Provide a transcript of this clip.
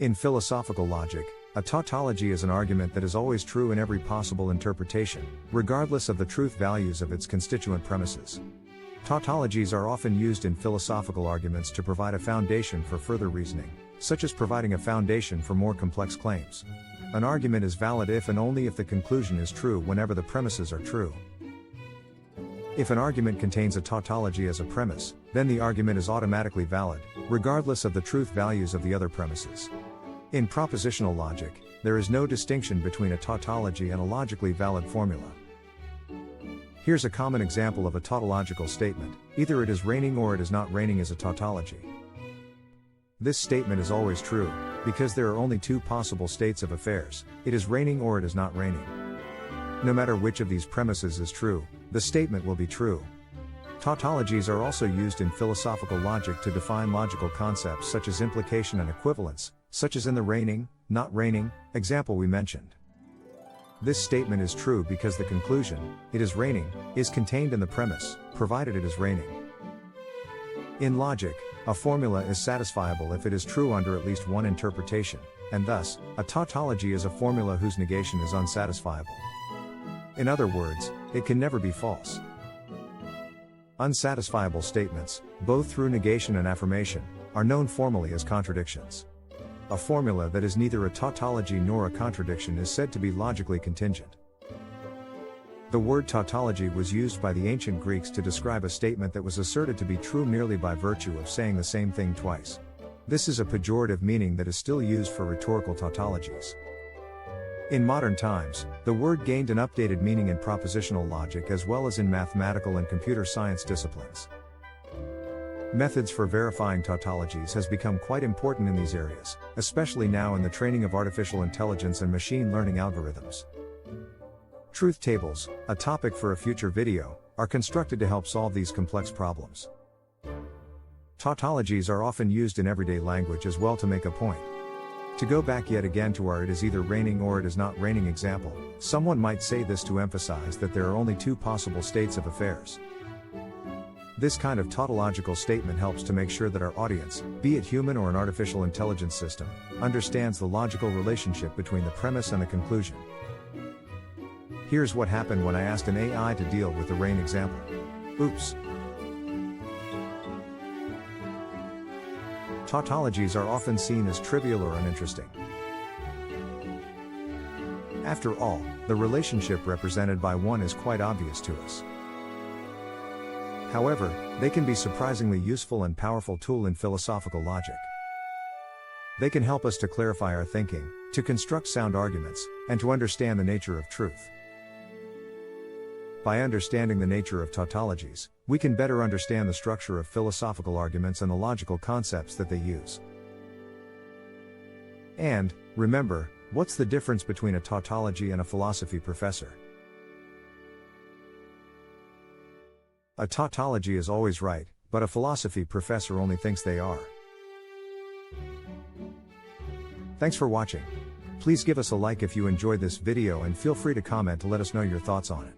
In philosophical logic, a tautology is an argument that is always true in every possible interpretation, regardless of the truth values of its constituent premises. Tautologies are often used in philosophical arguments to provide a foundation for further reasoning, such as providing a foundation for more complex claims. An argument is valid if and only if the conclusion is true whenever the premises are true. If an argument contains a tautology as a premise, then the argument is automatically valid, regardless of the truth values of the other premises. In propositional logic, there is no distinction between a tautology and a logically valid formula. Here's a common example of a tautological statement: either it is raining or it is not raining is a tautology. This statement is always true, because there are only two possible states of affairs: it is raining or it is not raining. No matter which of these premises is true, the statement will be true. Tautologies are also used in philosophical logic to define logical concepts such as implication and equivalence, such as in the raining, not raining, example we mentioned. This statement is true because the conclusion, it is raining, is contained in the premise, provided it is raining. In logic, a formula is satisfiable if it is true under at least one interpretation, and thus, a tautology is a formula whose negation is unsatisfiable. In other words, it can never be false. Unsatisfiable statements, both through negation and affirmation, are known formally as contradictions. A formula that is neither a tautology nor a contradiction is said to be logically contingent. The word tautology was used by the ancient Greeks to describe a statement that was asserted to be true merely by virtue of saying the same thing twice. This is a pejorative meaning that is still used for rhetorical tautologies. In modern times, the word gained an updated meaning in propositional logic as well as in mathematical and computer science disciplines. Methods for verifying tautologies has become quite important in these areas, especially now in the training of artificial intelligence and machine learning algorithms. Truth tables, a topic for a future video, are constructed to help solve these complex problems. Tautologies are often used in everyday language as well to make a point. To go back yet again to our it is either raining or it is not raining example, someone might say this to emphasize that there are only two possible states of affairs. This kind of tautological statement helps to make sure that our audience, be it human or an artificial intelligence system, understands the logical relationship between the premise and the conclusion. Here's what happened when I asked an AI to deal with the rain example. Oops. Tautologies are often seen as trivial or uninteresting. After all, the relationship represented by one is quite obvious to us. However, they can be surprisingly useful and powerful tool in philosophical logic. They can help us to clarify our thinking, to construct sound arguments, and to understand the nature of truth. By understanding the nature of tautologies, we can better understand the structure of philosophical arguments and the logical concepts that they use. And, remember, what's the difference between a tautology and a philosophy professor? A tautology is always right, but a philosophy professor only thinks they are. Thanks for watching. Please give us a like if you enjoyed this video and feel free to comment to let us know your thoughts on it.